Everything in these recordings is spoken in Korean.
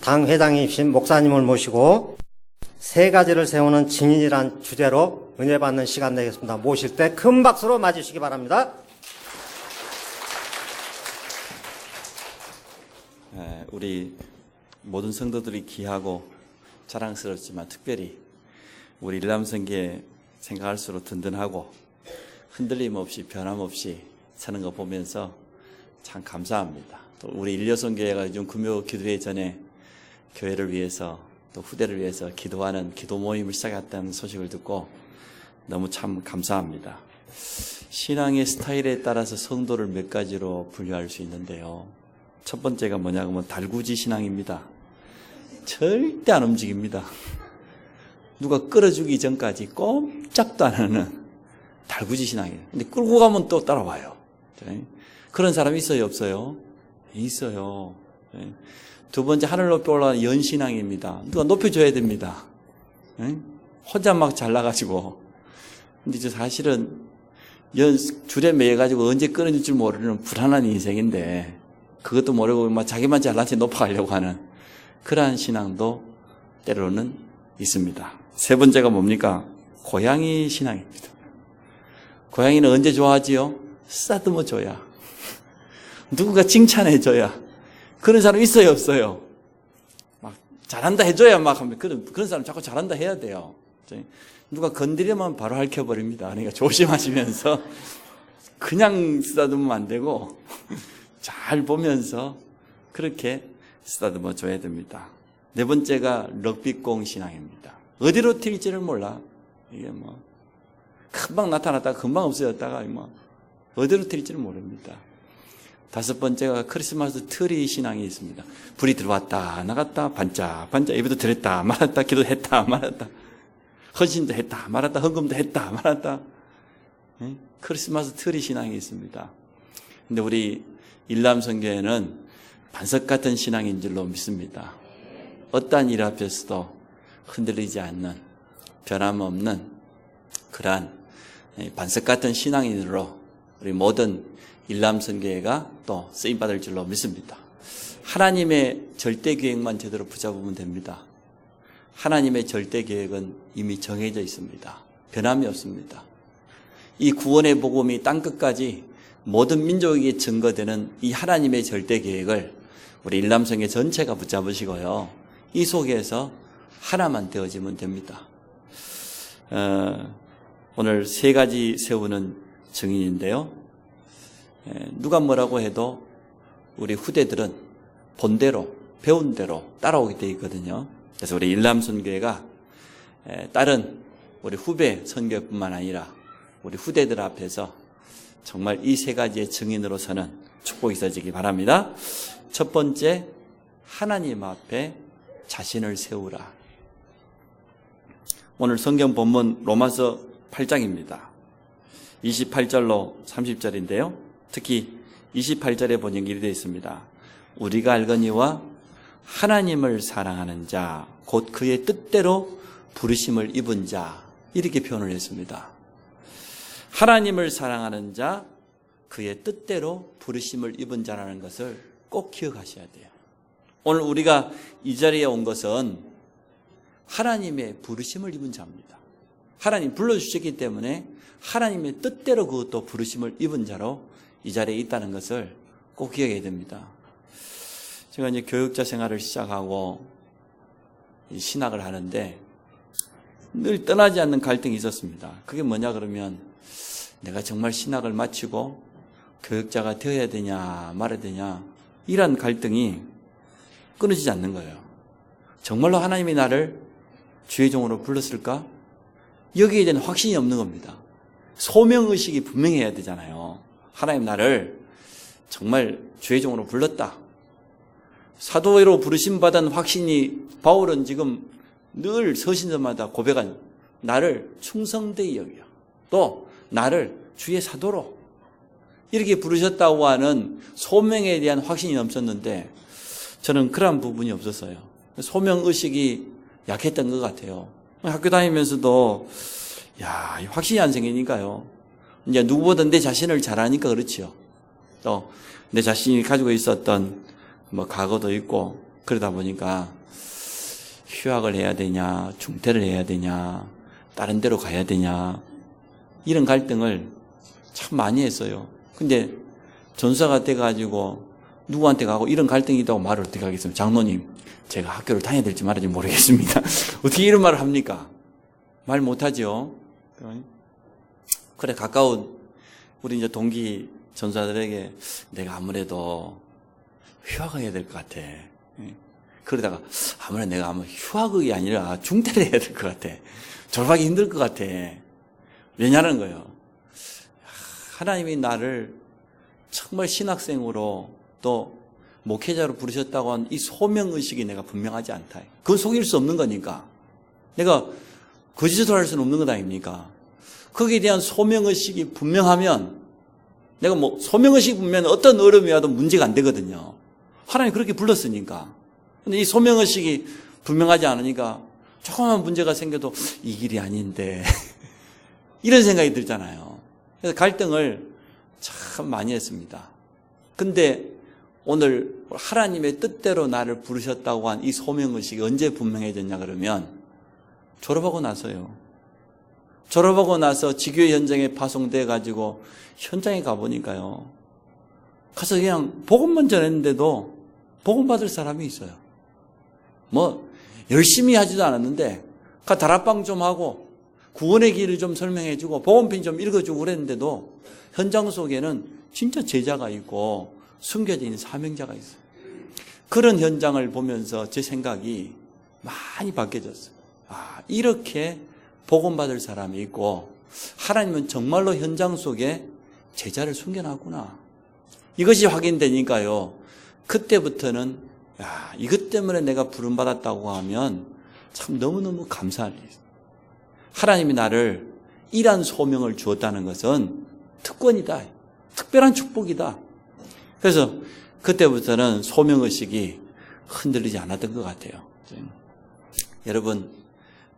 당 회장이신 목사님을 모시고 세 가지를 세우는 증인이란 주제로 은혜 받는 시간 되겠습니다. 모실 때 큰 박수로 맞으시기 바랍니다. 우리 모든 성도들이 귀하고 자랑스럽지만 특별히 우리 일남성교회 생각할수록 든든하고 흔들림 없이 변함없이 사는 거 보면서 참 감사합니다. 또 우리 일여성교회가 요즘 금요 기도회 전에 교회를 위해서 또 후대를 위해서 기도하는 기도 모임을 시작했다는 소식을 듣고 너무 참 감사합니다. 신앙의 스타일에 따라서 성도를 몇 가지로 분류할 수 있는데요. 첫 번째가 뭐냐면 달구지 신앙입니다. 절대 안 움직입니다. 누가 끌어주기 전까지 꼼짝도 안 하는 달구지 신앙이에요. 근데 끌고 가면 또 따라와요. 그런 사람 있어요, 없어요? 있어요. 두 번째, 하늘 높이 올라가는 연신앙입니다. 누가 높여줘야 됩니다. 혼자 막 잘나가지고. 근데 저 사실은 줄에 매여가지고 언제 끊어질 줄 모르는 불안한 인생인데, 그것도 모르고 막 자기만 잘난 체 높아가려고 하는 그러한 신앙도 때로는 있습니다. 세 번째가 뭡니까? 고양이 신앙입니다. 고양이는 언제 좋아하지요? 쓰다듬어줘야. 누군가 칭찬해줘야. 그런 사람 있어요, 없어요? 막 잘한다 해줘야 막 하면 그런 사람 자꾸 잘한다 해야 돼요. 누가 건드리면 바로 핥혀버립니다. 그러니까 조심하시면서 그냥 쓰다듬으면 안 되고 잘 보면서 그렇게 쓰다듬어 줘야 됩니다. 네 번째가 럭비공 신앙입니다. 어디로 튈지를 몰라. 이게 뭐 금방 나타났다가 금방 없어졌다가 뭐 어디로 튈지를 모릅니다. 다섯 번째가 크리스마스 트리 신앙이 있습니다. 불이 들어왔다 나갔다 반짝반짝 예배도 드렸다 말았다 기도했다 말았다 헌신도 했다 말았다 헌금도 했다 말았다. 크리스마스 트리 신앙이 있습니다. 근데 우리 일남성교회는 반석 같은 신앙인 줄로 믿습니다. 어떠한 일 앞에서도 흔들리지 않는 변함없는 그러한 반석 같은 신앙인으로 우리 모든 일남성교회가 또 쓰임받을 줄로 믿습니다. 하나님의 절대 계획만 제대로 붙잡으면 됩니다. 하나님의 절대 계획은 이미 정해져 있습니다. 변함이 없습니다. 이 구원의 복음이 땅끝까지 모든 민족에게 증거되는 이 하나님의 절대 계획을 우리 일남성교회 전체가 붙잡으시고요. 이 속에서 하나만 되어지면 됩니다. 오늘 세 가지 세우는 증인인데요. 누가 뭐라고 해도 우리 후대들은 본대로 배운 대로 따라오게 되어 있거든요. 그래서 우리 일남선교회가 다른 우리 후배 선교뿐만 아니라 우리 후대들 앞에서 정말 이 세 가지의 증인으로서는 축복이 있어지기 바랍니다. 첫 번째, 하나님 앞에 자신을 세우라. 오늘 성경 본문 로마서 8장입니다. 28절로 30절인데요. 특히 28절에 번역이 이렇게 되어 있습니다. 우리가 알거니와 하나님을 사랑하는 자, 곧 그의 뜻대로 부르심을 입은 자, 이렇게 표현을 했습니다. 하나님을 사랑하는 자, 그의 뜻대로 부르심을 입은 자라는 것을 꼭 기억하셔야 돼요. 오늘 우리가 이 자리에 온 것은 하나님의 부르심을 입은 자입니다. 하나님 불러주셨기 때문에 하나님의 뜻대로 그것도 부르심을 입은 자로 이 자리에 있다는 것을 꼭 기억해야 됩니다. 제가 이제 교육자 생활을 시작하고 신학을 하는데 늘 떠나지 않는 갈등이 있었습니다. 그게 뭐냐 그러면 내가 정말 신학을 마치고 교육자가 되어야 되냐 말아야 되냐 이런 갈등이 끊어지지 않는 거예요. 정말로 하나님이 나를 주의 종으로 불렀을까? 여기에 대한 확신이 없는 겁니다. 소명의식이 분명해야 되잖아요. 하나님 나를 정말 주의 종으로 불렀다. 사도로 부르심받은 확신이 바울은 지금 늘 서신서마다 고백한 나를 충성되이 여겨. 또 나를 주의 사도로 이렇게 부르셨다고 하는 소명에 대한 확신이 넘쳤는데 저는 그런 부분이 없었어요. 소명의식이 약했던 것 같아요. 학교 다니면서도 확신이 안 생기니까요. 이제 누구보다 내 자신을 잘 아니까 그렇지요. 또 내 자신이 가지고 있었던 과거도 있고 그러다 보니까 휴학을 해야 되냐, 중퇴를 해야 되냐, 다른 데로 가야 되냐, 이런 갈등을 참 많이 했어요. 근데 전사가 돼가지고 누구한테 가고 이런 갈등이 있다고 말을 어떻게 하겠습니까? 장로님, 제가 학교를 다녀야 될지 말아야 될지 모르겠습니다. 어떻게 이런 말을 합니까? 말 못하죠. 그래, 가까운 우리 이제 동기 전사들에게 내가 아무래도 휴학을 해야 될 것 같아. 그러다가 아무래도 내가 휴학이 아니라 중퇴를 해야 될 것 같아. 졸업하기 힘들 것 같아. 왜냐는 거예요. 하나님이 나를 정말 신학생으로 또 목회자로 부르셨다고 한 이 소명의식이 내가 분명하지 않다. 그건 속일 수 없는 거니까. 내가 거짓을 할 수는 없는 것 아닙니까? 거기에 대한 소명의식이 분명하면 내가 소명의식이 분명하면 어떤 어려움이 와도 문제가 안 되거든요. 하나님 그렇게 불렀으니까. 근데 이 소명의식이 분명하지 않으니까 조그만 문제가 생겨도 이 길이 아닌데 이런 생각이 들잖아요. 그래서 갈등을 참 많이 했습니다. 근데 오늘 하나님의 뜻대로 나를 부르셨다고 한 이 소명의식이 언제 분명해졌냐 그러면 졸업하고 나서요. 졸업하고 나서 지교회 현장에 파송돼 가지고 현장에 가보니까요. 가서 그냥 복음만 전했는데도 복음 받을 사람이 있어요. 열심히 하지도 않았는데 다락방 좀 하고 구원의 길을 좀 설명해주고 복음편 좀 읽어주고 그랬는데도 현장 속에는 진짜 제자가 있고 숨겨져 있는 사명자가 있어요. 그런 현장을 보면서 제 생각이 많이 바뀌어졌어요. 이렇게 복음받을 사람이 있고 하나님은 정말로 현장 속에 제자를 숨겨놨구나. 이것이 확인되니까요. 그때부터는 이것 때문에 내가 부름받았다고 하면 참 너무너무 감사할 일이에요. 하나님이 나를 이러한 소명을 주었다는 것은 특권이다. 특별한 축복이다. 그래서 그때부터는 소명의식이 흔들리지 않았던 것 같아요. 여러분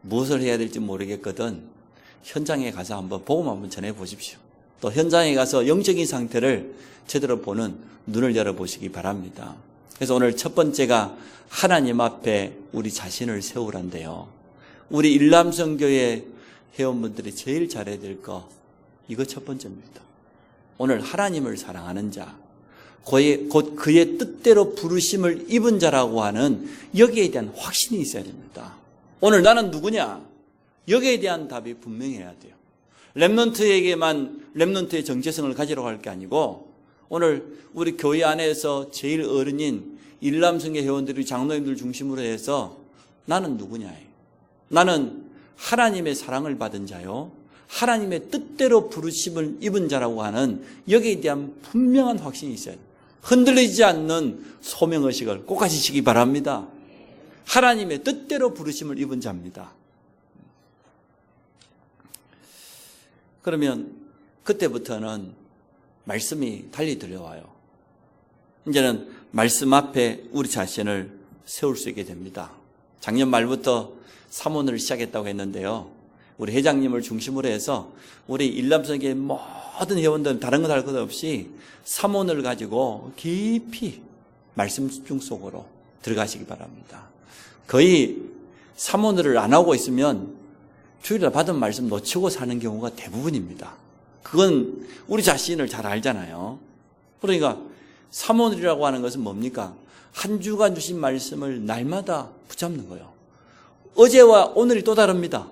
무엇을 해야 될지 모르겠거든 현장에 가서 한번 복음 한번 전해보십시오. 또 현장에 가서 영적인 상태를 제대로 보는 눈을 열어보시기 바랍니다. 그래서 오늘 첫 번째가 하나님 앞에 우리 자신을 세우란데요. 우리 일남성교회 회원분들이 제일 잘해야 될 거 이거 첫 번째입니다. 오늘 하나님을 사랑하는 자, 곧 그의 뜻대로 부르심을 입은 자라고 하는 여기에 대한 확신이 있어야 됩니다. 오늘 나는 누구냐? 여기에 대한 답이 분명해야 돼요. 렘넌트에게만 렘넌트의 정체성을 가지러 갈 게 아니고 오늘 우리 교회 안에서 제일 어른인 일남성교 회원들이 장로님들 중심으로 해서 나는 누구냐? 나는 하나님의 사랑을 받은 자요. 하나님의 뜻대로 부르심을 입은 자라고 하는 여기에 대한 분명한 확신이 있어야 돼요. 흔들리지 않는 소명의식을 꼭 가지시기 바랍니다. 하나님의 뜻대로 부르심을 입은 자입니다. 그러면 그때부터는 말씀이 달리 들려와요. 이제는 말씀 앞에 우리 자신을 세울 수 있게 됩니다. 작년 말부터 사모를 시작했다고 했는데요. 우리 회장님을 중심으로 해서 우리 일남성교회 모든 회원들은 다른 것 할 것 없이 사모를 가지고 깊이 말씀 집중 속으로 들어가시기 바랍니다. 거의 사모를 안 하고 있으면 주일날 받은 말씀 놓치고 사는 경우가 대부분입니다. 그건 우리 자신을 잘 알잖아요. 그러니까 사모늘이라고 하는 것은 뭡니까? 한 주간 주신 말씀을 날마다 붙잡는 거예요. 어제와 오늘이 또 다릅니다.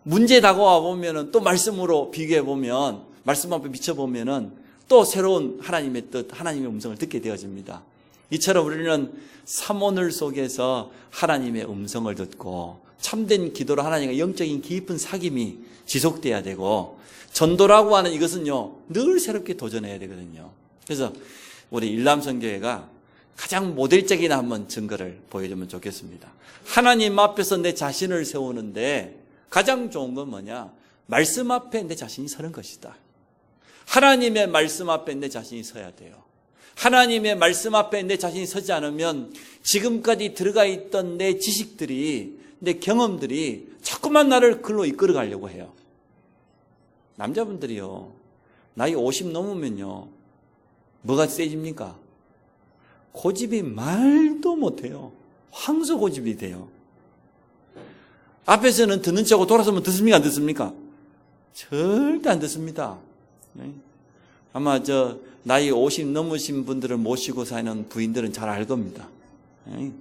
문제 다가와 보면은 또 말씀으로 비교해 보면 말씀 앞에 비춰보면은 또 새로운 하나님의 뜻, 하나님의 음성을 듣게 되어집니다. 이처럼 우리는 사모늘 속에서 하나님의 음성을 듣고 참된 기도로 하나님과 영적인 깊은 사귐이 지속돼야 되고 전도라고 하는 이것은요 늘 새롭게 도전해야 되거든요. 그래서 우리 일남성교회가 가장 모델적인 한번 증거를 보여주면 좋겠습니다. 하나님 앞에서 내 자신을 세우는데 가장 좋은 건 뭐냐? 말씀 앞에 내 자신이 서는 것이다. 하나님의 말씀 앞에 내 자신이 서야 돼요. 하나님의 말씀 앞에 내 자신이 서지 않으면 지금까지 들어가 있던 내 지식들이, 내 경험들이 자꾸만 나를 글로 이끌어 가려고 해요. 남자분들이요, 나이 50 넘으면요, 뭐가 세집니까? 고집이 말도 못해요. 황소고집이 돼요. 앞에서는 듣는 척하고 돌아서면 듣습니까? 안 듣습니까? 절대 안 듣습니다. 네? 아마 나이 50 넘으신 분들을 모시고 사는 부인들은 잘 알 겁니다. 네?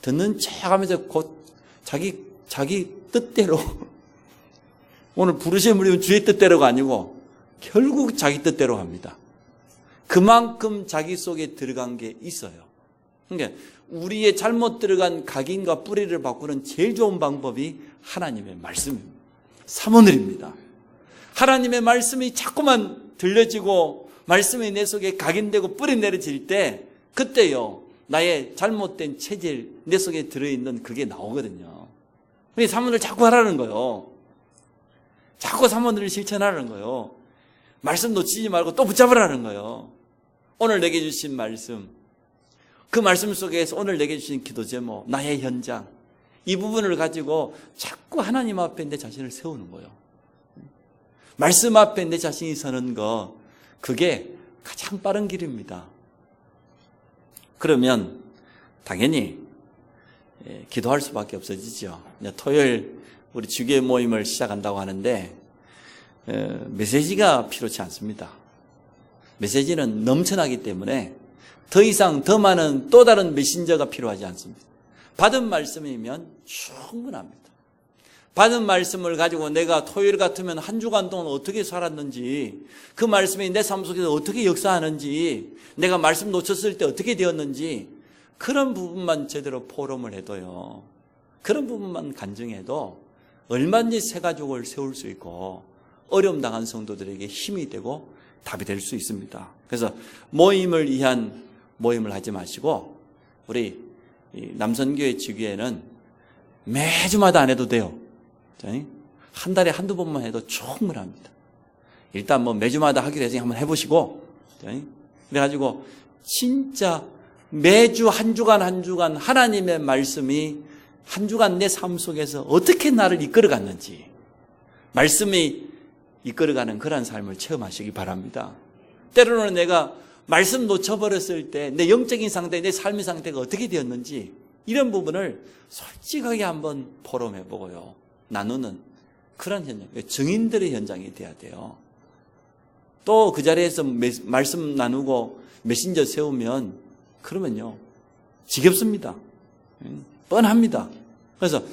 듣는 척 하면서 곧 자기 뜻대로 오늘 부르시면 우리는 주의 뜻대로가 아니고 결국 자기 뜻대로 합니다. 그만큼 자기 속에 들어간 게 있어요. 그러니까 우리의 잘못 들어간 각인과 뿌리를 바꾸는 제일 좋은 방법이 하나님의 말씀입니다. 사모늘입니다. 하나님의 말씀이 자꾸만 들려지고 말씀이 내 속에 각인되고 뿌리 내려질 때 그때요 나의 잘못된 체질 내 속에 들어있는 그게 나오거든요. 그래서 사모늘 자꾸 하라는 거예요. 자꾸 사모늘을 실천하라는 거예요. 말씀 놓치지 말고 또 붙잡으라는 거예요. 오늘 내게 주신 말씀, 그 말씀 속에서 오늘 내게 주신 기도 제목, 나의 현장, 이 부분을 가지고 자꾸 하나님 앞에 내 자신을 세우는 거예요. 말씀 앞에 내 자신이 서는 거, 그게 가장 빠른 길입니다. 그러면 당연히 기도할 수밖에 없어지죠. 토요일 우리 주기의 모임을 시작한다고 하는데 메시지가 필요치 않습니다. 메시지는 넘쳐나기 때문에 더 이상 더 많은 또 다른 메신저가 필요하지 않습니다. 받은 말씀이면 충분합니다. 받은 말씀을 가지고 내가 토요일 같으면 한 주간 동안 어떻게 살았는지, 그 말씀이 내 삶 속에서 어떻게 역사하는지, 내가 말씀 놓쳤을 때 어떻게 되었는지, 그런 부분만 제대로 포럼을 해도요, 그런 부분만 간증해도 얼마든지 새 가족을 세울 수 있고 어려움 당한 성도들에게 힘이 되고 답이 될 수 있습니다. 그래서 모임을 위한 모임을 하지 마시고 우리 남선교회 지교회는 매주마다 안 해도 돼요. 한 달에 한두 번만 해도 충분합니다. 일단 매주마다 하기로 해서 한번 해보시고, 그래가지고 진짜 매주 한 주간 하나님의 말씀이 한 주간 내 삶 속에서 어떻게 나를 이끌어갔는지, 말씀이 이끌어가는 그런 삶을 체험하시기 바랍니다. 때로는 내가 말씀 놓쳐버렸을 때 내 영적인 상태, 내 삶의 상태가 어떻게 되었는지 이런 부분을 솔직하게 한번 포럼해보고요, 나누는 그런 현장, 증인들의 현장이 돼야 돼요. 또 그 자리에서 말씀 나누고 메신저 세우면 그러면요 지겹습니다. 뻔합니다. 그래서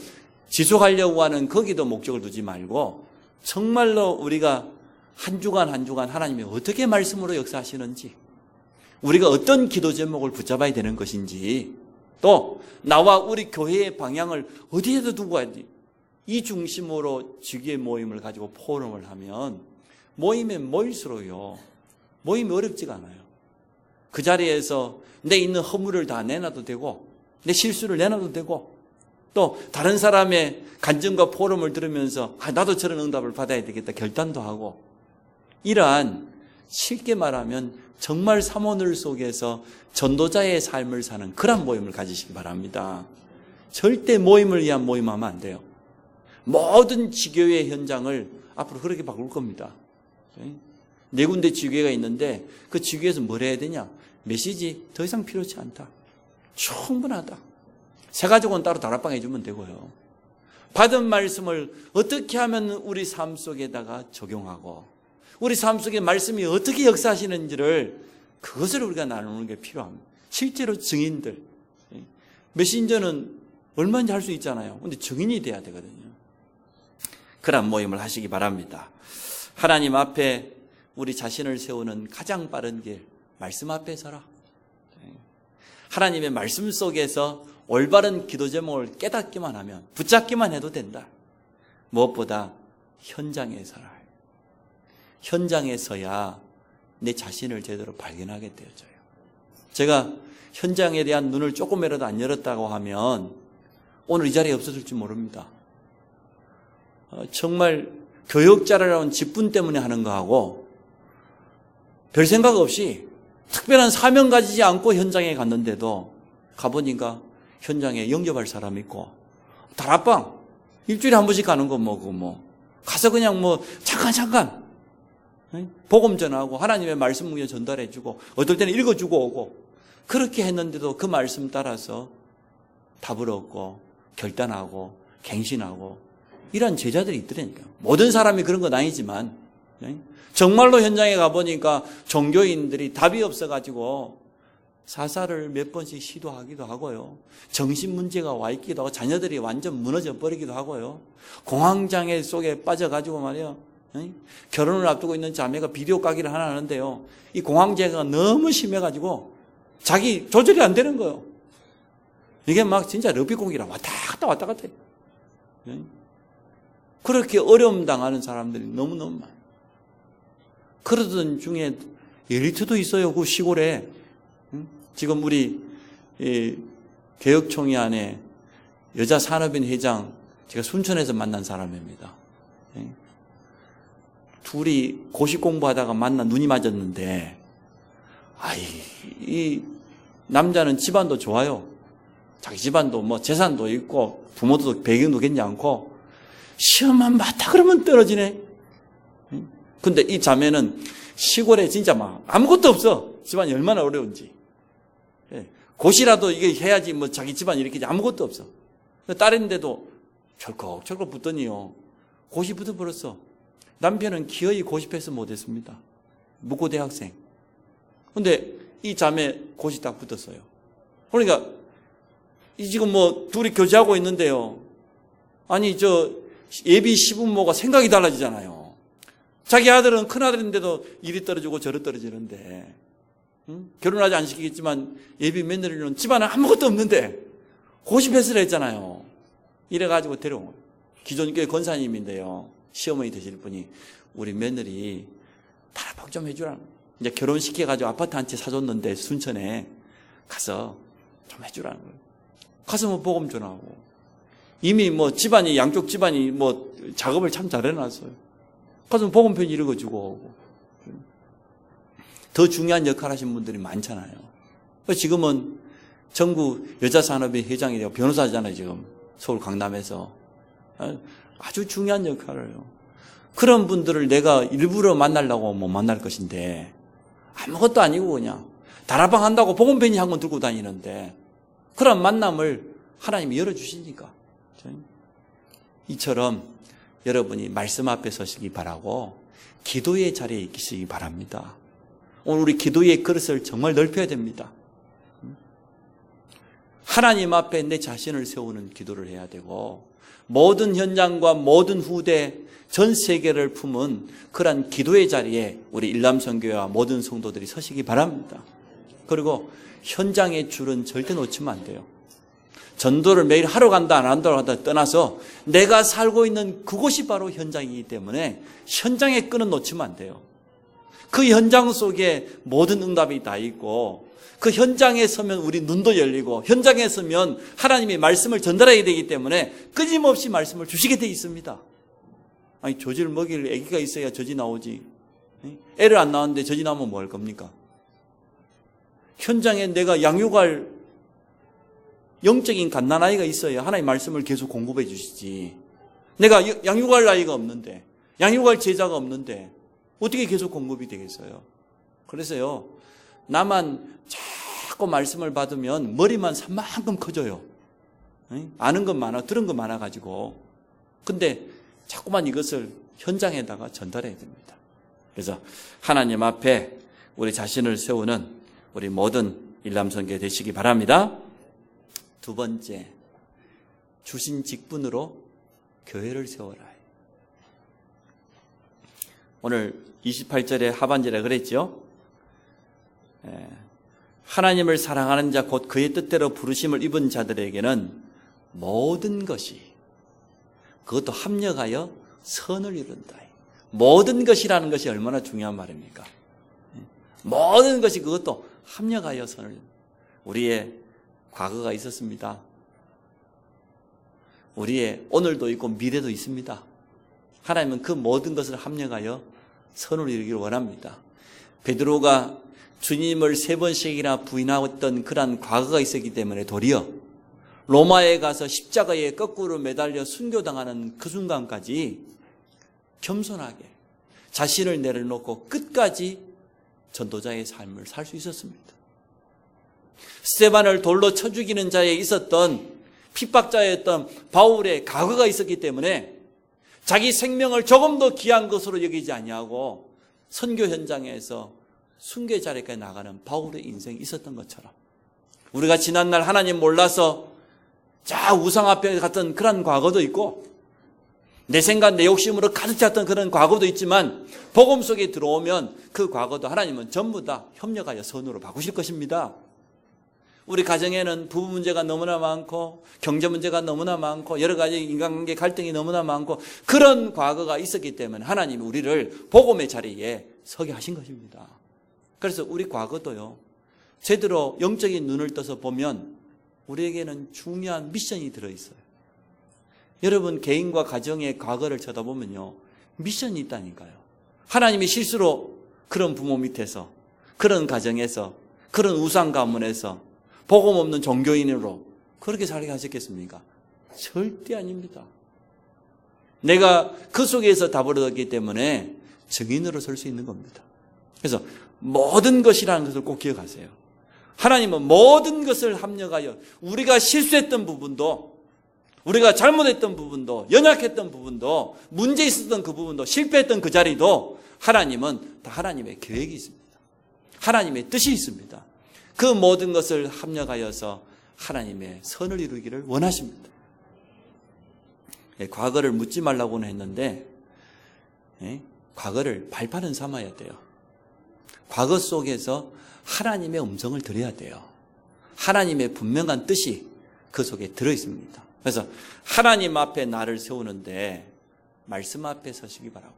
지속하려고 하는 거기도 목적을 두지 말고 정말로 우리가 한 주간 하나님이 어떻게 말씀으로 역사하시는지, 우리가 어떤 기도 제목을 붙잡아야 되는 것인지, 또 나와 우리 교회의 방향을 어디에다 두고 가야 돼, 이 중심으로 주기의 모임을 가지고 포럼을 하면 모임에 모일수록요 모임이 어렵지가 않아요. 그 자리에서 내 있는 허물을 다 내놔도 되고 내 실수를 내놔도 되고, 또 다른 사람의 간증과 포럼을 들으면서 나도 저런 응답을 받아야 되겠다 결단도 하고, 이러한 쉽게 말하면 정말 사모늘 속에서 전도자의 삶을 사는 그런 모임을 가지시기 바랍니다. 절대 모임을 위한 모임하면 안 돼요. 모든 지교회 현장을 앞으로 그렇게 바꿀 겁니다. 네 군데 지교회가 있는데 그 지교회에서 뭘 해야 되냐, 메시지 더 이상 필요치 않다, 충분하다, 새 가족은 따로 다락방 해주면 되고요, 받은 말씀을 어떻게 하면 우리 삶 속에다가 적용하고 우리 삶 속에 말씀이 어떻게 역사하시는지를, 그것을 우리가 나누는 게 필요합니다. 실제로 증인들, 메신저는 얼마든지 할 수 있잖아요. 근데 증인이 돼야 되거든요. 그런 모임을 하시기 바랍니다. 하나님 앞에 우리 자신을 세우는 가장 빠른 길, 말씀 앞에 서라. 하나님의 말씀 속에서 올바른 기도 제목을 깨닫기만 하면, 붙잡기만 해도 된다. 무엇보다 현장에 서라. 현장에 서야 내 자신을 제대로 발견하게 되어져요. 제가 현장에 대한 눈을 조금이라도 안 열었다고 하면 오늘 이 자리에 없었을지 모릅니다. 정말 교역자라는 직분 때문에 하는 거하고 별 생각 없이 특별한 사명 가지지 않고 현장에 갔는데도 가보니까 현장에 영접할 사람 있고, 다락방 일주일에 한 번씩 가는 거 가서 그냥 잠깐 복음 전하고 하나님의 말씀 그냥 전달해주고 어떨 때는 읽어주고 오고, 그렇게 했는데도 그 말씀 따라서 답을 얻고 결단하고 갱신하고 이런 제자들이 있더라니까요. 모든 사람이 그런 건 아니지만 정말로 현장에 가보니까 종교인들이 답이 없어가지고 사살을 몇 번씩 시도하기도 하고요. 정신 문제가 와 있기도 하고 자녀들이 완전 무너져 버리기도 하고요. 공황장애 속에 빠져가지고 말이에요. 결혼을 앞두고 있는 자매가 비디오 까기를 하나 하는데요. 이 공황장애가 너무 심해가지고 자기 조절이 안 되는 거예요. 이게 막 진짜 럭비공기라 왔다 갔다 해요. 그렇게 어려움 당하는 사람들이 너무너무 많아요. 그러던 중에 엘리트도 있어요. 그 시골에. 지금 우리 개혁총회 안에 여자 산업인 회장 제가 순천에서 만난 사람입니다. 둘이 고시 공부하다가 만나 눈이 맞았는데 이 남자는 집안도 좋아요. 자기 집안도 뭐 재산도 있고 부모도 배경도 괜찮고 시험만 봤다 그러면 떨어지네. 근데 이 자매는 시골에 진짜 막 아무것도 없어. 집안이 얼마나 어려운지. 고시라도 이게 해야지 뭐 자기 집안 이렇게 아무것도 없어. 딸인데도 철컥철컥 붙더니요. 고시 붙어버렸어. 남편은 기어이 고시 패스 못했습니다. 무고대학생. 근데 이 자매 고시 딱 붙었어요. 그러니까 지금 뭐 둘이 교제하고 있는데요. 아니 예비 시부모가 생각이 달라지잖아요. 자기 아들은 큰아들인데도 이리 떨어지고 저리 떨어지는데 결혼하지 안 시키겠지만 예비 며느리는 집안에 아무것도 없는데 고시 패스를 했잖아요. 이래가지고 데려온 거예요. 기존 교회 권사님인데요. 시어머니 되실 분이 우리 며느리 탈압박 좀 해주라는 거예요. 이제 결혼시켜가지고 아파트 한 채 사줬는데 순천에 가서 좀 해주라는 거예요. 가서 뭐 복음 전하고 이미 뭐 집안이 양쪽 집안이 뭐 작업을 참 잘해놨어요. 가서 복음 편지 읽어주고 오고 더 중요한 역할 하신 분들이 많잖아요. 지금은 전국 여자산업의 회장이 되고 변호사잖아요. 지금 서울 강남에서 아주 중요한 역할을 해요. 그런 분들을 내가 일부러 만나려고 뭐 만날 것인데 아무것도 아니고 그냥 다락방 한다고 복음 편지 한 권 들고 다니는데 그런 만남을 하나님이 열어주시니까 이처럼 여러분이 말씀 앞에 서시기 바라고 기도의 자리에 있으시기 바랍니다. 오늘 우리 기도의 그릇을 정말 넓혀야 됩니다. 하나님 앞에 내 자신을 세우는 기도를 해야 되고 모든 현장과 모든 후대 전 세계를 품은 그러한 기도의 자리에 우리 일남선교회와 모든 성도들이 서시기 바랍니다. 그리고 현장의 줄은 절대 놓치면 안 돼요. 전도를 매일 하러 간다 안 한다고 한다 떠나서 내가 살고 있는 그곳이 바로 현장이기 때문에 현장의 끈은 놓치면 안 돼요. 그 현장 속에 모든 응답이 다 있고 그 현장에 서면 우리 눈도 열리고 현장에 서면 하나님이 말씀을 전달해야 되기 때문에 끊임없이 말씀을 주시게 돼 있습니다. 아니 조지를 먹일 애기가 있어야 젖이 나오지. 애를 안 낳았는데 젖이 나오면 뭐 할 겁니까? 현장에 내가 양육할 영적인 갓난아이가 있어야 하나님 말씀을 계속 공급해 주시지. 내가 양육할 아이가 없는데 양육할 제자가 없는데 어떻게 계속 공급이 되겠어요? 그래서요 나만 자꾸 말씀을 받으면 머리만 산만큼 커져요. 아는 건 많아 들은 건 많아가지고 근데 자꾸만 이것을 현장에다가 전달해야 됩니다. 그래서 하나님 앞에 우리 자신을 세우는 우리 모든 일남선교회 되시기 바랍니다. 두 번째, 주신 직분으로 교회를 세워라. 오늘 28절의 하반절에 그랬죠. 하나님을 사랑하는 자 곧 그의 뜻대로 부르심을 입은 자들에게는 모든 것이 그것도 합력하여 선을 이룬다. 모든 것이라는 것이 얼마나 중요한 말입니까? 모든 것이 그것도 합력하여 선을 이룬다. 우리의 과거가 있었습니다. 우리의 오늘도 있고 미래도 있습니다. 하나님은 그 모든 것을 합력하여 선을 이루기를 원합니다. 베드로가 주님을 3번씩이나 부인하였던 그러한 과거가 있었기 때문에 도리어 로마에 가서 십자가에 거꾸로 매달려 순교당하는 그 순간까지 겸손하게 자신을 내려놓고 끝까지 전도자의 삶을 살 수 있었습니다. 스데반을 돌로 쳐 죽이는 자에 있었던 핍박자였던 바울의 과거가 있었기 때문에 자기 생명을 조금 더 귀한 것으로 여기지 아니하고 선교 현장에서 순교 자리까지 나가는 바울의 인생이 있었던 것처럼 우리가 지난날 하나님 몰라서 자 우상 앞에 갔던 그런 과거도 있고 내 생각 내 욕심으로 가득 찼던 그런 과거도 있지만 복음 속에 들어오면 그 과거도 하나님은 전부 다 협력하여 선으로 바꾸실 것입니다. 우리 가정에는 부부 문제가 너무나 많고 경제 문제가 너무나 많고 여러 가지 인간관계 갈등이 너무나 많고 그런 과거가 있었기 때문에 하나님이 우리를 복음의 자리에 서게 하신 것입니다. 그래서 우리 과거도요 제대로 영적인 눈을 떠서 보면 우리에게는 중요한 미션이 들어있어요. 여러분 개인과 가정의 과거를 쳐다보면요 미션이 있다니까요. 하나님이 실수로 그런 부모 밑에서 그런 가정에서 그런 우상 가문에서 복음 없는 종교인으로 그렇게 살게 하셨겠습니까? 절대 아닙니다. 내가 그 속에서 답을 얻었기 때문에 증인으로 설 수 있는 겁니다. 그래서 모든 것이라는 것을 꼭 기억하세요. 하나님은 모든 것을 합력하여 우리가 실수했던 부분도 우리가 잘못했던 부분도 연약했던 부분도 문제 있었던 그 부분도 실패했던 그 자리도 하나님은 다 하나님의 계획이 있습니다. 하나님의 뜻이 있습니다. 그 모든 것을 합력하여서 하나님의 선을 이루기를 원하십니다. 과거를 묻지 말라고는 했는데 과거를 발판은 삼아야 돼요. 과거 속에서 하나님의 음성을 들어야 돼요. 하나님의 분명한 뜻이 그 속에 들어있습니다. 그래서 하나님 앞에 나를 세우는데 말씀 앞에 서시기 바라고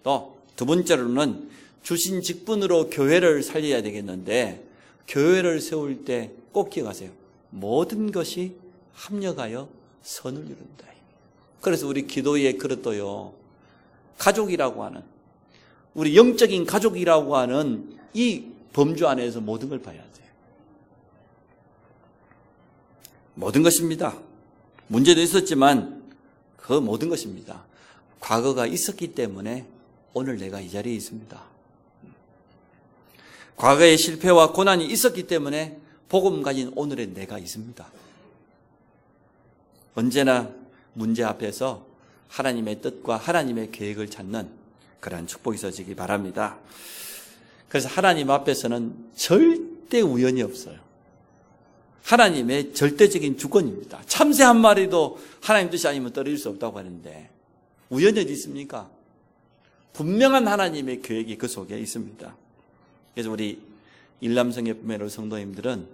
또 두 번째로는 주신 직분으로 교회를 살려야 되겠는데 교회를 세울 때 꼭 기억하세요. 모든 것이 합력하여 선을 이룬다. 그래서 우리 기도의 그릇도요 가족이라고 하는 우리 영적인 가족이라고 하는 이 범주 안에서 모든 걸 봐야 돼요. 모든 것입니다. 문제도 있었지만 그 모든 것입니다. 과거가 있었기 때문에 오늘 내가 이 자리에 있습니다. 과거의 실패와 고난이 있었기 때문에 복음 가진 오늘의 내가 있습니다. 언제나 문제 앞에서 하나님의 뜻과 하나님의 계획을 찾는 그러한 축복이 있어지기 바랍니다. 그래서 하나님 앞에서는 절대 우연이 없어요. 하나님의 절대적인 주권입니다. 참새 한 마리도 하나님 뜻이 아니면 떨어질 수 없다고 하는데 우연이 어디 있습니까? 분명한 하나님의 계획이 그 속에 있습니다. 그래서 우리 일남성의 부메로 성도님들은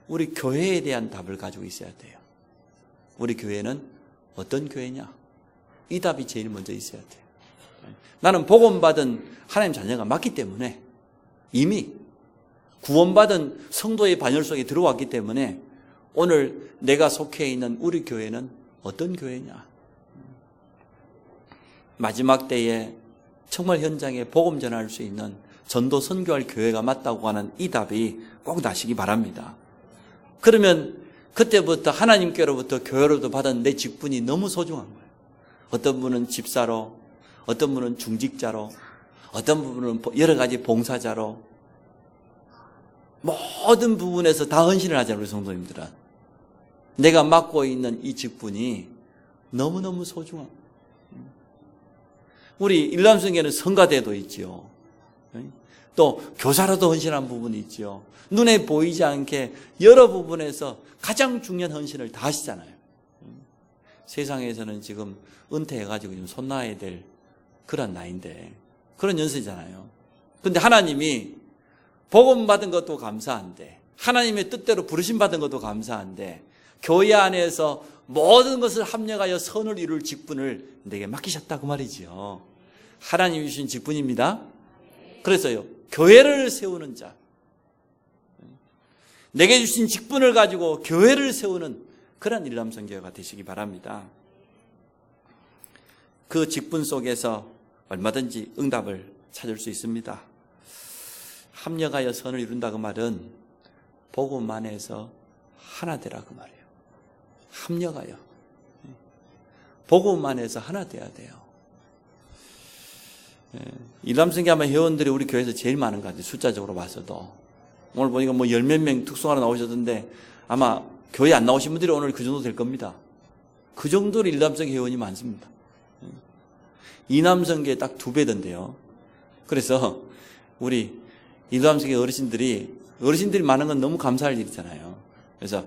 우리 교회에 대한 답을 가지고 있어야 돼요. 우리 교회는 어떤 교회냐? 이 답이 제일 먼저 있어야 돼요. 나는 복음받은 하나님 자녀가 맞기 때문에 이미 구원받은 성도의 반열 속에 들어왔기 때문에 오늘 내가 속해 있는 우리 교회는 어떤 교회냐? 마지막 때에 정말 현장에 복음 전할 수 있는 전도 선교할 교회가 맞다고 하는 이 답이 꼭 나시기 바랍니다. 그러면 그때부터 하나님께로부터 교회로부터 받은 내 직분이 너무 소중한 거예요. 어떤 분은 집사로, 어떤 분은 중직자로, 어떤 분은 여러 가지 봉사자로 모든 부분에서 다 헌신을 하잖아요. 우리 성도님들은. 내가 맡고 있는 이 직분이 너무너무 소중한 우리 일남성에는 성가대도 있지요. 또 교사로도 헌신한 부분이 있지요. 눈에 보이지 않게 여러 부분에서 가장 중요한 헌신을 다 하시잖아요. 세상에서는 지금 은퇴해가지고 좀 손 놔야 될 그런 나이인데 그런 연세잖아요. 근데 하나님이 복음 받은 것도 감사한데 하나님의 뜻대로 부르심 받은 것도 감사한데 교회 안에서 모든 것을 합력하여 선을 이룰 직분을 내게 맡기셨다고 말이지요. 하나님이 주신 직분입니다. 그래서요 교회를 세우는 자, 내게 주신 직분을 가지고 교회를 세우는 그런 일남성교회가 되시기 바랍니다. 그 직분 속에서 얼마든지 응답을 찾을 수 있습니다. 합력하여 선을 이룬다 그 말은 복음 안에서 하나 되라 그 말이에요. 합력하여 복음 안에서 하나 돼야 돼요. 일남성교 아마 회원들이 우리 교회에서 제일 많은 것 같아요. 숫자적으로 봐서도 오늘 보니까 뭐 10몇 명 특송하러 나오셨던데 아마 교회 안 나오신 분들이 오늘 그 정도 될 겁니다. 그 정도로 일람성계 회원이 많습니다. 이남성계 딱 2배던데요. 그래서 우리 일람성계 어르신들이 많은 건 너무 감사할 일이잖아요. 그래서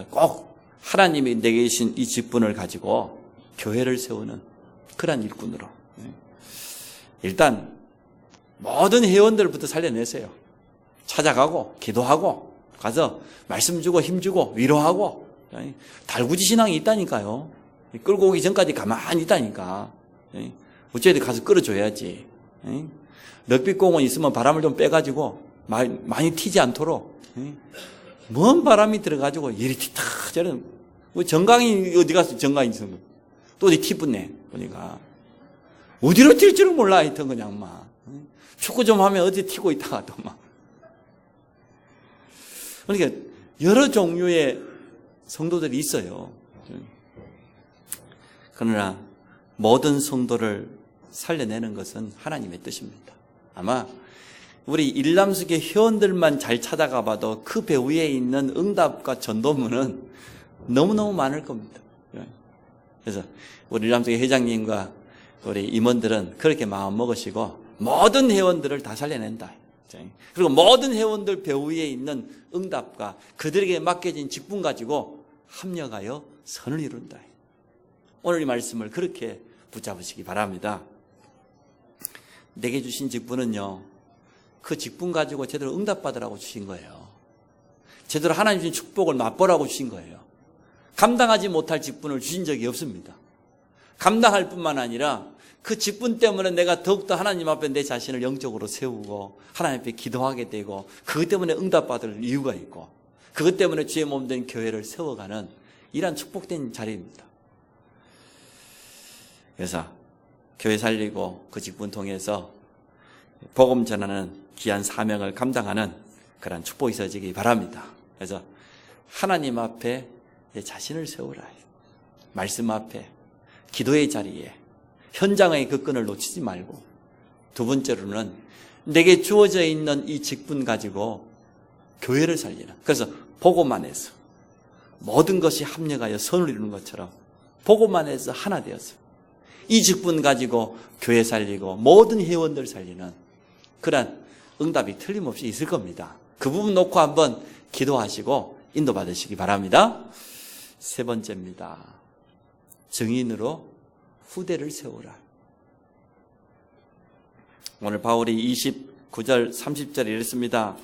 꼭 하나님이 내게 주신 이 직분을 가지고 교회를 세우는 그러한 일꾼으로 일단 모든 회원들부터 살려내세요. 찾아가고 기도하고 가서 말씀 주고 힘 주고 위로하고 달구지 신앙이 있다니까요. 끌고 오기 전까지 가만히 있다니까. 어쨌든 가서 끌어줘야지. 럭비공원 있으면 바람을 좀 빼가지고 많이 튀지 않도록 먼 바람이 들어가지고 이리 튀다 저런 정강이 어디 가서 정강이 있으면 또 어디 튀붙네 보니까 어디로 튈 줄은 몰라 하여튼 그냥 막 축구 좀 하면 어디 튀고 있다가 또 막 그러니까 여러 종류의 성도들이 있어요. 그러나 모든 성도를 살려내는 것은 하나님의 뜻입니다. 아마 우리 일람석의 회원들만 잘 찾아가 봐도 그 배후에 있는 응답과 전도문은 너무너무 많을 겁니다. 그래서 우리 일람석의 회장님과 우리 임원들은 그렇게 마음 먹으시고 모든 회원들을 다 살려낸다. 그리고 모든 회원들 배후에 있는 응답과 그들에게 맡겨진 직분 가지고 합력하여 선을 이룬다. 오늘 이 말씀을 그렇게 붙잡으시기 바랍니다. 내게 주신 직분은요, 그 직분 가지고 제대로 응답받으라고 주신 거예요. 제대로 하나님 주신 축복을 맛보라고 주신 거예요. 감당하지 못할 직분을 주신 적이 없습니다. 감당할 뿐만 아니라 그 직분 때문에 내가 더욱더 하나님 앞에 내 자신을 영적으로 세우고 하나님 앞에 기도하게 되고 그것 때문에 응답받을 이유가 있고 그것 때문에 주의 몸 된 교회를 세워가는 이러한 축복된 자리입니다. 그래서 교회 살리고 그 직분 통해서 복음 전하는 귀한 사명을 감당하는 그런 축복이 있어지기 바랍니다. 그래서 하나님 앞에 내 자신을 세우라. 말씀 앞에 기도의 자리에 현장의 그 끈을 놓치지 말고 두 번째로는 내게 주어져 있는 이 직분 가지고 교회를 살리는 그래서 복음만 해서 모든 것이 합력하여 선을 이루는 것처럼 복음만 해서 하나 되어서 이 직분 가지고 교회 살리고 모든 회원들 살리는 그런 응답이 틀림없이 있을 겁니다. 그 부분 놓고 한번 기도하시고 인도받으시기 바랍니다. 세 번째입니다. 증인으로 후대를 세우라. 오늘 바울이 29절 30절에 이랬습니다.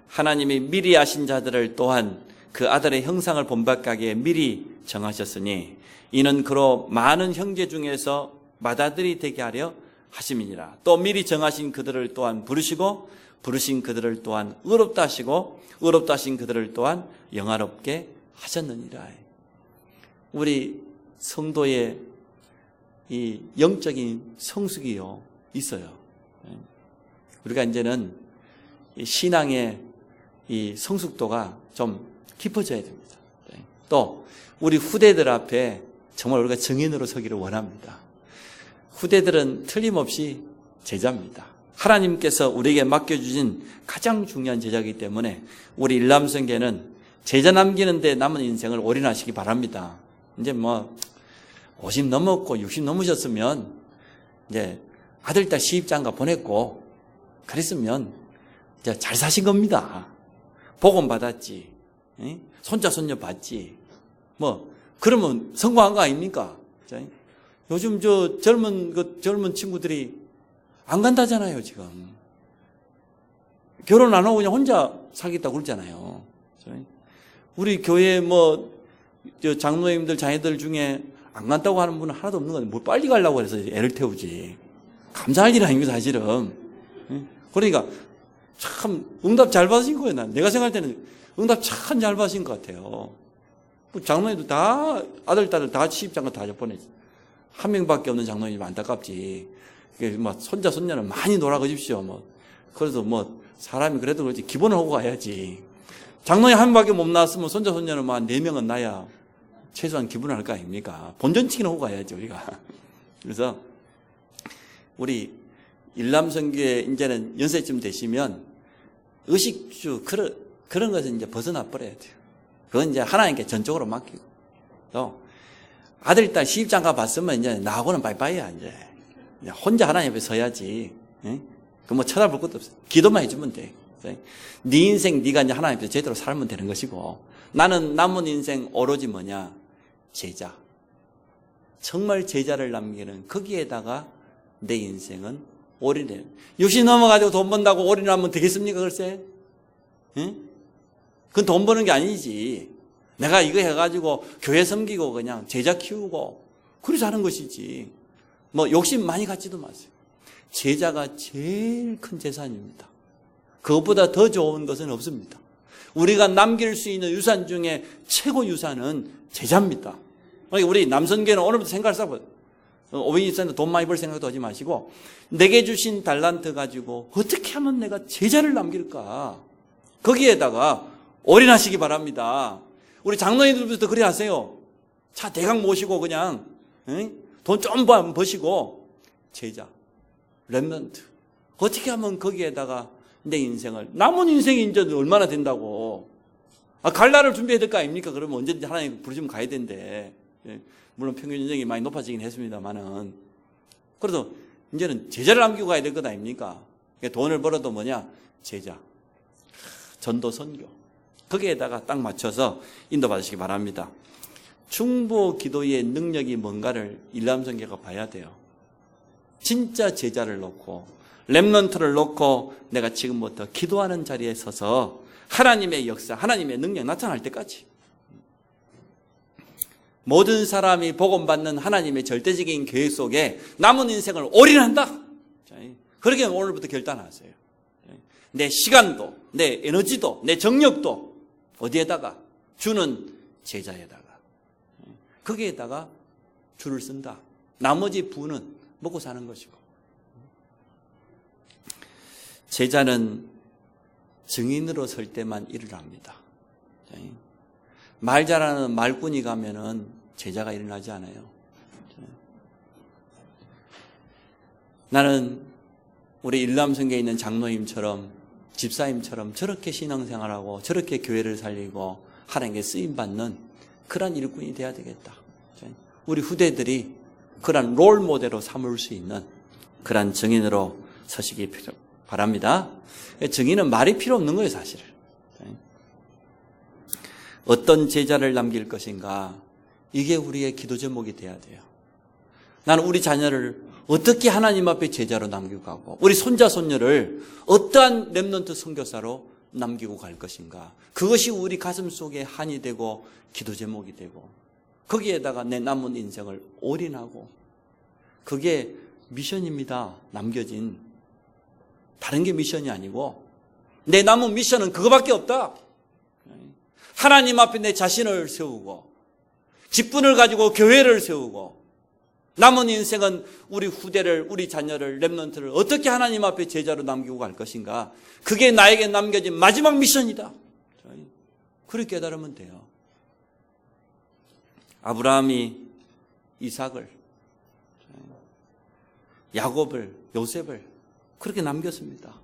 하나님이 미리 아신 자들을 또한 그 아들의 형상을 본받게 하기에 미리 정하셨으니 이는 그로 많은 형제 중에서 맏아들이 되게 하려 하심이니라. 또 미리 정하신 그들을 또한 부르시고 부르신 그들을 또한 의롭다 하시고 의롭다 하신 그들을 또한 영화롭게 하셨느니라. 우리 성도의 이 영적인 성숙이요 있어요. 우리가 이제는 이 신앙의 이 성숙도가 좀 깊어져야 됩니다. 또 우리 후대들 앞에 정말 우리가 증인으로 서기를 원합니다. 후대들은 틀림없이 제자입니다. 하나님께서 우리에게 맡겨주신 가장 중요한 제자이기 때문에 우리 일람성계는 제자 남기는 데 남은 인생을 올인하시기 바랍니다. 이제 50 넘었고 60 넘으셨으면 이제 아들, 딸 시집장가 보냈고 그랬으면 이제 잘 사신 겁니다. 복음 받았지. 손자, 손녀 봤지. 그러면 성공한 거 아닙니까? 요즘 젊은 친구들이 안 간다잖아요, 지금. 결혼 안 하고 그냥 혼자 살겠다고 그러잖아요. 우리 교회 장로님들, 자녀들 중에 안 간다고 하는 분은 하나도 없는 건데, 뭘 빨리 가려고 해서 애를 태우지. 감사할 일 아닙니까, 사실은. 그러니까, 참, 응답 잘 받으신 거예요, 난. 내가 생각할 때는 응답 참 잘 받으신 것 같아요. 장로님도 다, 아들, 딸들 다 시집장가 다 보내지. 한 명밖에 없는 장로님이 안타깝지. 손자, 손녀는 많이 놀아가십시오, 그래도 사람이 그래도 그렇지. 기본을 하고 가야지. 장로님 한 명밖에 못 나왔으면 손자, 손녀는 4명은 나야 최소한 기분을 할 거 아닙니까? 본전치기는 하고 가야지, 우리가. 그래서, 우리 일람성교회 이제는 연세쯤 되시면 의식주, 그런 것은 이제 벗어나 버려야 돼요. 그건 이제 하나님께 전적으로 맡기고. 또 아들, 딸 시집장가 봤으면 이제 나하고는 바이바이야, 이제. 혼자 하나님 앞에 서야지. 그 뭐 쳐다볼 것도 없어. 기도만 해주면 돼. 네 인생 네가 이제 하나님 앞에 제대로 살면 되는 것이고, 나는 남은 인생 오로지 뭐냐? 제자. 정말 제자를 남기는 거기에다가 내 인생은 올인해. 60 넘어가지고 돈 번다고 올인하면 되겠습니까, 글쎄? 그건 돈 버는 게 아니지. 내가 이거 해가지고 교회 섬기고 그냥 제자 키우고 그래서 하는 것이지. 뭐 욕심 많이 갖지도 마세요. 제자가 제일 큰 재산입니다. 그것보다 더 좋은 것은 없습니다. 우리가 남길 수 있는 유산 중에 최고 유산은 제자입니다. 우리 남선교는 오늘부터 생각을 써봐요. 500일선에 돈 많이 벌 생각도 하지 마시고, 내게 주신 달란트 가지고 어떻게 하면 내가 제자를 남길까? 거기에다가 올인하시기 바랍니다. 우리 장로님들부터 그래 하세요. 차 대강 모시고 그냥 돈 좀 버시고 제자, 렘넌트. 어떻게 하면 거기에다가 내 인생을, 남은 인생이 이제 얼마나 된다고. 갈 날을 준비해야 될 거 아닙니까? 그러면 언제든지 하나님 부르시면 가야 된대. 물론 평균 인생이 많이 높아지긴 했습니다만은. 그래도 이제는 제자를 남기고 가야 될 것 아닙니까? 돈을 벌어도 뭐냐? 제자. 전도 선교. 거기에다가 딱 맞춰서 인도받으시기 바랍니다. 중보 기도의 능력이 뭔가를 일람선교가 봐야 돼요. 진짜 제자를 놓고 렘넌트를 놓고 내가 지금부터 기도하는 자리에 서서 하나님의 역사, 하나님의 능력 나타날 때까지 모든 사람이 복음받는 하나님의 절대적인 계획 속에 남은 인생을 올인한다. 그렇게 오늘부터 결단하세요. 내 시간도, 내 에너지도, 내 정력도 어디에다가? 주는 제자에다가. 거기에다가 줄을 쓴다. 나머지 부는 먹고 사는 것이고. 제자는 증인으로 설 때만 일을 합니다. 말 잘하는 말꾼이 가면은 제자가 일어나지 않아요. 나는 우리 일람성계에 있는 장로님처럼, 집사님처럼 저렇게 신앙생활하고 저렇게 교회를 살리고 하나님께 쓰임받는 그런 일꾼이 돼야 되겠다. 우리 후대들이 그런 롤 모델로 삼을 수 있는 그런 증인으로 서시기 바랍니다. 증인은 말이 필요 없는 거예요, 사실은. 어떤 제자를 남길 것인가, 이게 우리의 기도 제목이 돼야 돼요. 나는 우리 자녀를 어떻게 하나님 앞에 제자로 남기고 가고, 우리 손자 손녀를 어떠한 렘넌트 선교사로 남기고 갈 것인가, 그것이 우리 가슴 속에 한이 되고 기도 제목이 되고, 거기에다가 내 남은 인생을 올인하고, 그게 미션입니다. 남겨진 다른 게 미션이 아니고, 내 남은 미션은 그거밖에 없다. 하나님 앞에 내 자신을 세우고, 직분을 가지고 교회를 세우고, 남은 인생은 우리 후대를, 우리 자녀를, 렘넌트를 어떻게 하나님 앞에 제자로 남기고 갈 것인가, 그게 나에게 남겨진 마지막 미션이다. 그렇게 깨달으면 돼요. 아브라함이 이삭을, 야곱을, 요셉을 그렇게 남겼습니다.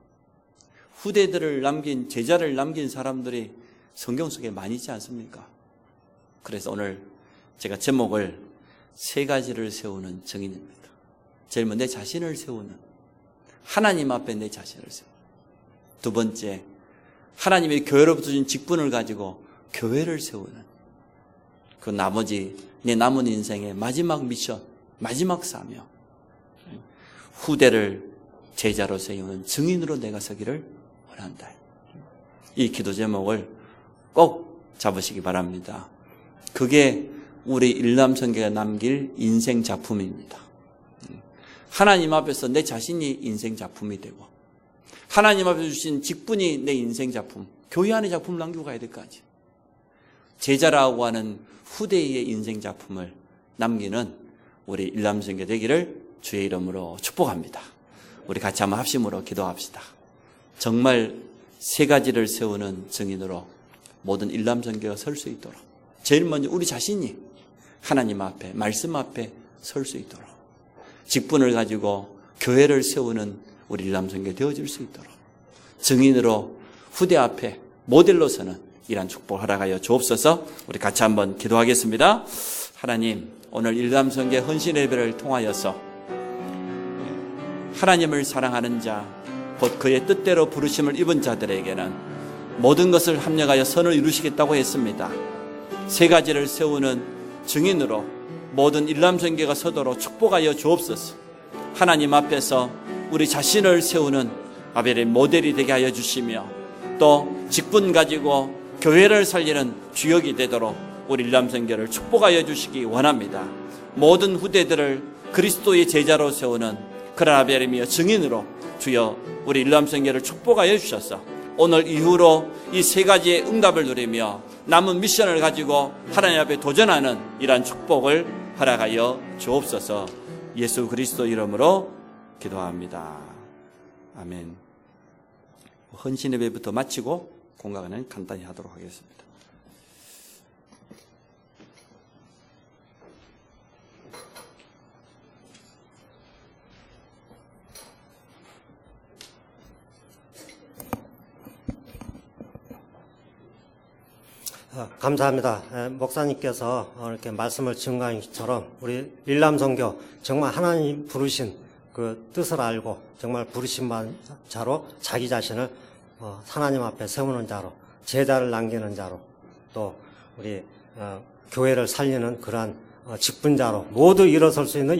후대들을 남긴, 제자를 남긴 사람들이 성경 속에 많이 있지 않습니까? 그래서 오늘 제가 제목을 3가지를 세우는 증인입니다. 제일 먼저 내 자신을 세우는, 하나님 앞에 내 자신을 세우는. 2번째, 하나님의 교회로부터 준 직분을 가지고 교회를 세우는. 그 나머지 내 남은 인생의 마지막 미션, 마지막 사명, 후대를 제자로 세우는 증인으로 내가 서기를 원한다. 이 기도 제목을 꼭 잡으시기 바랍니다. 그게 우리 일람선교가 남길 인생 작품입니다. 하나님 앞에서 내 자신이 인생 작품이 되고, 하나님 앞에 주신 직분이 내 인생 작품, 교회 안의 작품을 남기고 가야 될 거지. 제자라고 하는 후대의 인생 작품을 남기는 우리 일람선교 되기를 주의 이름으로 축복합니다. 우리 같이 한번 합심으로 기도합시다. 정말 3가지를 세우는 증인으로 모든 일람선교가 설 수 있도록, 제일 먼저 우리 자신이 하나님 앞에, 말씀 앞에 설 수 있도록, 직분을 가지고 교회를 세우는 우리 일람선교 되어질 수 있도록, 증인으로 후대 앞에 모델로 서는, 이란 축복을 허락하여 주옵소서. 우리 같이 한번 기도하겠습니다. 하나님, 오늘 일남성계 헌신 예배를 통하여서 하나님을 사랑하는 자, 곧 그의 뜻대로 부르심을 입은 자들에게는 모든 것을 합력하여 선을 이루시겠다고 했습니다. 세 가지를 세우는 증인으로 모든 일남성계가 서도록 축복하여 주옵소서. 하나님 앞에서 우리 자신을 세우는 아벨의 모델이 되게 하여 주시며, 또 직분 가지고 교회를 살리는 주역이 되도록 우리 일남성계를 축복하여 주시기 원합니다. 모든 후대들을 그리스도의 제자로 세우는 그런 아벨이며 증인으로 주여 우리 일남성계를 축복하여 주셔서 오늘 이후로 이 세 가지의 응답을 누리며 남은 미션을 가지고 하나님 앞에 도전하는 이러한 축복을 허락하여 주옵소서. 예수 그리스도 이름으로 기도합니다. 아멘. 헌신 예배부터 마치고 공강은 간단히 하도록 하겠습니다. 감사합니다. 목사님께서 이렇게 말씀을 증거한 것처럼 우리 일남선교 정말 하나님 부르신 그 뜻을 알고 정말 부르신 자로 자기 자신을 하나님 앞에 세우는 자로, 제자를 남기는 자로, 또 우리 교회를 살리는 그러한 직분자로 모두 일어설 수 있는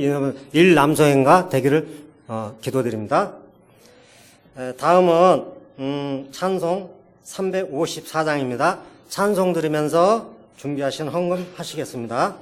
일남성행가 되기를 기도드립니다. 다음은 찬송 354장입니다. 찬송 들으면서 준비하신 헌금 하시겠습니다.